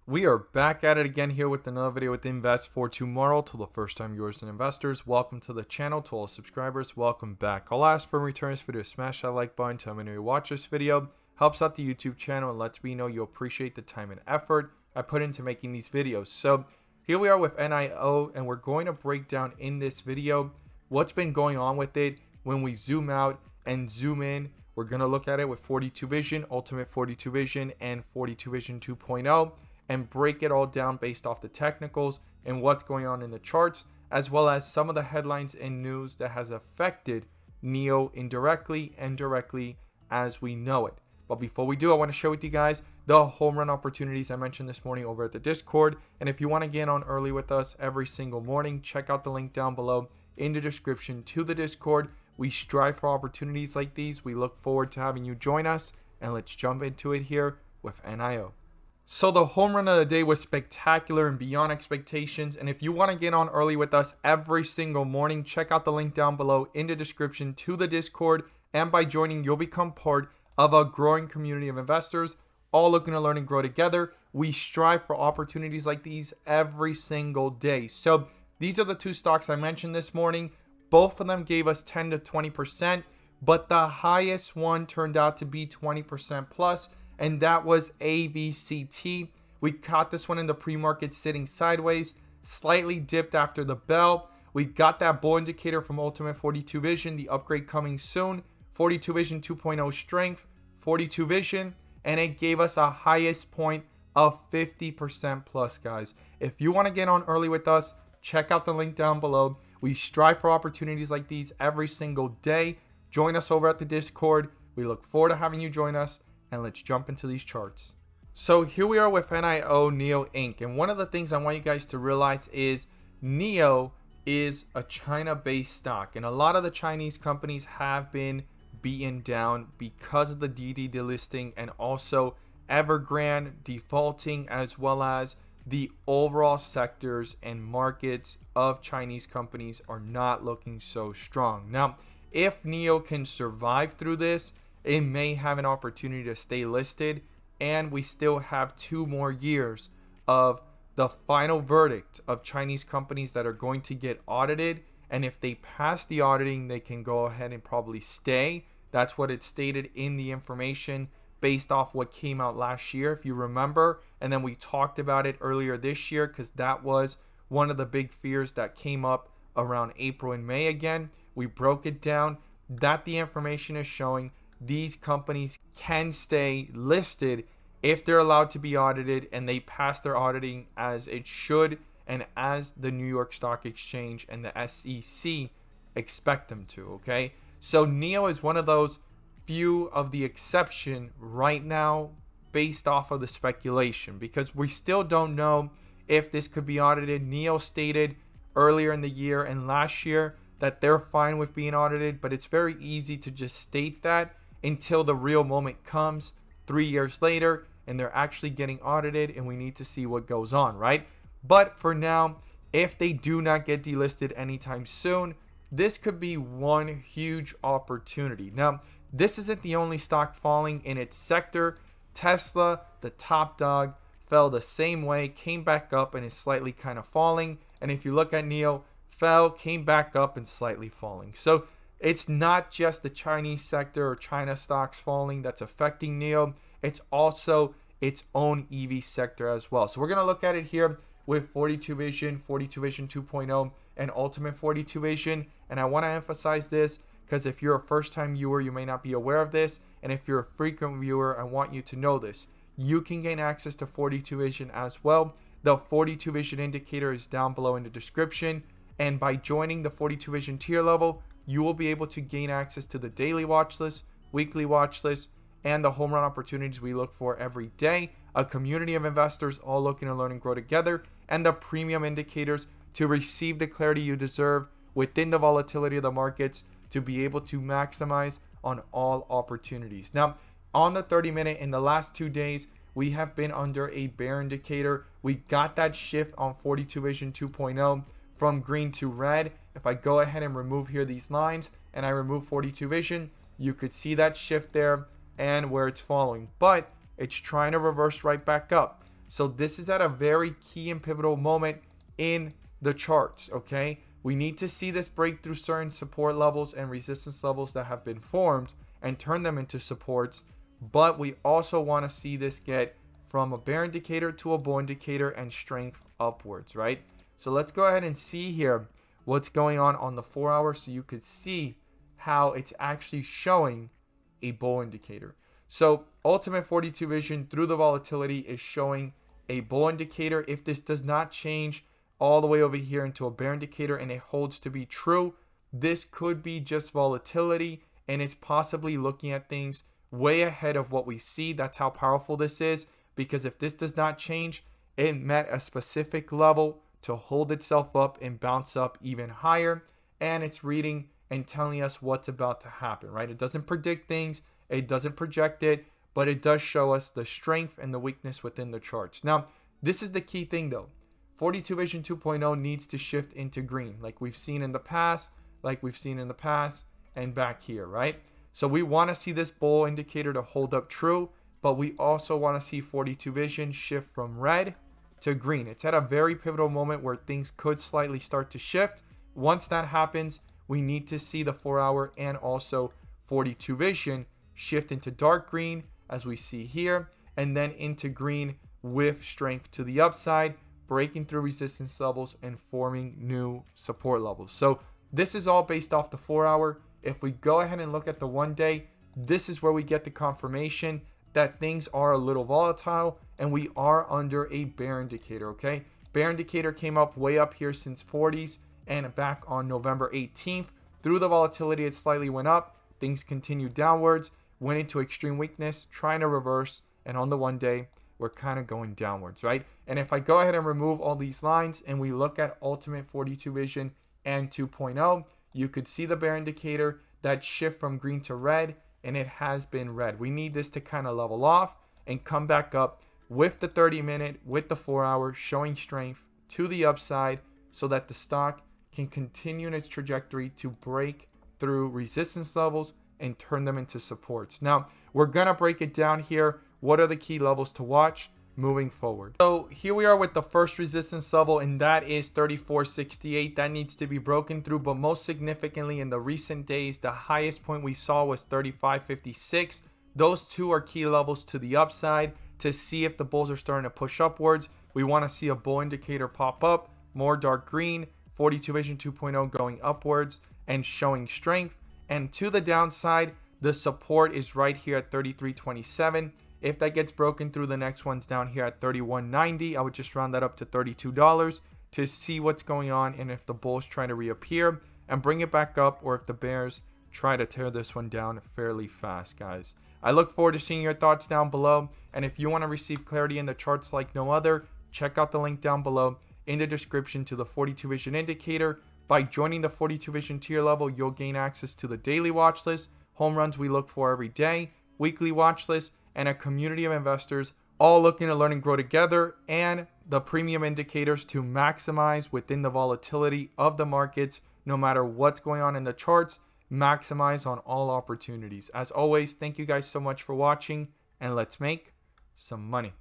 We are back at it again here with another video with Invest for Tomorrow. To the first time viewers and investors, welcome to the channel. To all subscribers, welcome back. I'll ask for return this video, smash that like button, tell me you watch this video. Helps out the YouTube channel and lets me know you appreciate the time and effort I put into making these videos. So here we are with NIO, and we're going to break down in this video what's been going on with it. When we zoom out and zoom in, we're going to look at it with 42 Vision, Ultimate 42 Vision, and 42 Vision 2.0. and break it all down based off the technicals and what's going on in the charts, as well as some of the headlines and news that has affected NIO indirectly and directly as we know it. But before we do, I want to share with you guys the home run opportunities I mentioned this morning over at the Discord. And if you want to get on early with us every single morning, check out the link down below in the description to the Discord. We strive for opportunities like these. We look forward to having you join us, and let's jump into it here with NIO. So the home run of the day was spectacular and beyond expectations. And if you want to get on early with us every single morning, check out the link down below in the description to the Discord. And by joining, you'll become part of a growing community of investors, all looking to learn and grow together. We strive for opportunities like these every single day. So these are the two stocks I mentioned this morning. Both of them gave us 10 to 20%, but the highest one turned out to be 20% plus. And that was AVCT. We caught this one in the pre-market sitting sideways, slightly dipped after the bell. We got that bull indicator from Ultimate 42 Vision, the upgrade coming soon, 42 Vision 2.0 strength, 42 Vision, and it gave us a highest point of 50% plus, guys. If you want to get on early with us, check out the link down below. We strive for opportunities like these every single day. Join us over at the Discord. We look forward to having you join us. And let's jump into these charts. So here we are with NIO Inc. And one of the things I want you guys to realize is NIO is a China-based stock. And a lot of the Chinese companies have been beaten down because of the DD delisting and also Evergrande defaulting, as well as the overall sectors and markets of Chinese companies are not looking so strong. Now, if NIO can survive through this, it may have an opportunity to stay listed, and we still have 2 more years of the final verdict of Chinese companies that are going to get audited. And if they pass the auditing, they can go ahead and probably stay. That's what it stated in the information based off what came out last year, if you remember. And then we talked about it earlier this year because that was one of the big fears that came up around April and May again. We broke it down that the information is showing these companies can stay listed if they're allowed to be audited and they pass their auditing as it should and as the New York Stock Exchange and the SEC expect them to, okay? So NIO is one of those few of the exception right now based off of the speculation, because we still don't know if this could be audited. NIO stated earlier in the year and last year that they're fine with being audited, but it's very easy to just state that until the real moment comes 3 years later and they're actually getting audited, and we need to see what goes on, right? But for now, if they do not get delisted anytime soon, this could be one huge opportunity. Now, this isn't the only stock falling in its sector. Tesla, the top dog, fell the same way, came back up and is slightly kind of falling. And if you look at NIO, fell, came back up and slightly falling. So it's not just the Chinese sector or China stocks falling that's affecting NIO. It's also its own EV sector as well. So we're going to look at it here with 42 Vision, 42 Vision 2.0, and Ultimate 42 Vision. And I want to emphasize this because if you're a first-time viewer, you may not be aware of this. And if you're a frequent viewer, I want you to know this. You can gain access to 42 Vision as well. The 42 Vision indicator is down below in the description. And by joining the 42 Vision tier level, you will be able to gain access to the daily watch list, weekly watch list, and the home run opportunities we look for every day, a community of investors all looking to learn and grow together, and the premium indicators to receive the clarity you deserve within the volatility of the markets to be able to maximize on all opportunities. Now, on the 30-minute in the last 2 days, we have been under a bear indicator. We got that shift on 42 Vision 2.0 from green to red. If I go ahead and remove here these lines and I remove 42 Vision, you could see that shift there and where it's following, but it's trying to reverse right back up. So this is at a very key and pivotal moment in the charts, okay? We need to see this break through certain support levels and resistance levels that have been formed and turn them into supports. But we also want to see this get from a bear indicator to a bull indicator and strength upwards, right? So let's go ahead and see here what's going on the 4 hour so you could see how it's actually showing a bull indicator. So ultimate 42 vision through the volatility is showing a bull indicator. If this does not change all the way over here into a bear indicator and it holds to be true, this could be just volatility, and it's possibly looking at things way ahead of what we see. That's how powerful this is, because if this does not change, it met a specific level to hold itself up and bounce up even higher, and it's reading and telling us what's about to happen, right? It doesn't predict things, it doesn't project it, but it does show us the strength and the weakness within the charts. Now, this is the key thing though. 42 Vision 2.0 needs to shift into green like we've seen in the past, and back here, right? So we want to see this bull indicator to hold up true, but we also want to see 42 Vision shift from red to green. It's at a very pivotal moment where things could slightly start to shift. Once that happens, we need to see the 4 hour and also 42 Vision shift into dark green as we see here, and then into green with strength to the upside, breaking through resistance levels and forming new support levels. So this is all based off the 4 hour. If we go ahead and look at the 1 day, this is where we get the confirmation that things are a little volatile and we are under a bear indicator, okay? Bear indicator came up way up here since 40s and back on November 18th. Through the volatility, it slightly went up. Things continued downwards, went into extreme weakness, trying to reverse, and on the 1 day, we're kind of going downwards, right? And if I go ahead and remove all these lines and we look at ultimate 42 Vision and 2.0, you could see the bear indicator that shift from green to red, and it has been red. We need this to kind of level off and come back up with the 30-minute, with the 4 hour showing strength to the upside so that the stock can continue in its trajectory to break through resistance levels and turn them into supports. Now, we're going to break it down here. What are the key levels to watch moving forward? So here we are with the first resistance level, and that is 34.68. That needs to be broken through, but most significantly in the recent days, the highest point we saw was 35.56. Those two are key levels to the upside to see if the bulls are starting to push upwards. We want to see a bull indicator pop up, more dark green, 42 Vision 2.0 going upwards and showing strength. And to the downside, the support is right here at 33.27. If that gets broken through, the next one's down here at 31.90. I would just round that up to $32 to see what's going on and if the bulls try to reappear and bring it back up, or if the bears try to tear this one down fairly fast, guys. I look forward to seeing your thoughts down below. And if you want to receive clarity in the charts like no other, check out the link down below in the description to the 42 Vision indicator. By joining the 42 Vision tier level, you'll gain access to the daily watch list, home runs we look for every day, weekly watch list, and a community of investors all looking to learn and grow together, and the premium indicators to maximize within the volatility of the markets. No matter what's going on in the charts, maximize on all opportunities. As always, thank you guys so much for watching, and let's make some money.